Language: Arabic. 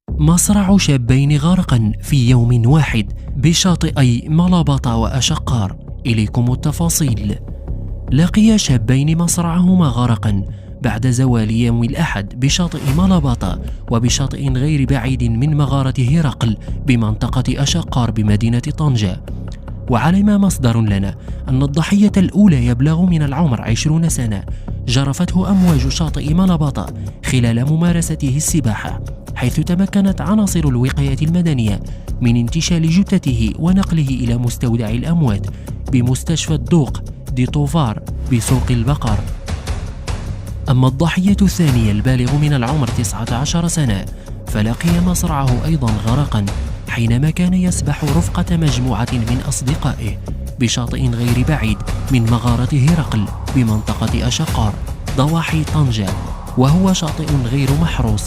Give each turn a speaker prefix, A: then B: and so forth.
A: مصرع شابين غرقا في يوم واحد بشاطئي ملابطة وأشقار. إليكم التفاصيل. لقي شابين مصرعهما غرقا بعد زوال يوم الأحد بشاطئ ملابطة وبشاطئ غير بعيد من مغارة هرقل بمنطقة أشقار بمدينة طنجة. وعلم مصدر لنا أن الضحية الأولى يبلغ من العمر 20 سنة، جرفته أمواج شاطئ ملابطة خلال ممارسته السباحة، حيث تمكنت عناصر الوقاية المدنية من انتشال جثته ونقله إلى مستودع الأموات بمستشفى الدوق دي طوفار بسوق البقر. أما الضحية الثانية البالغ من العمر 19 سنة فلقي مصرعه أيضا غرقا حينما كان يسبح رفقة مجموعة من أصدقائه بشاطئ غير بعيد من مغارة هرقل بمنطقة أشقار ضواحي طنجة، وهو شاطئ غير محروس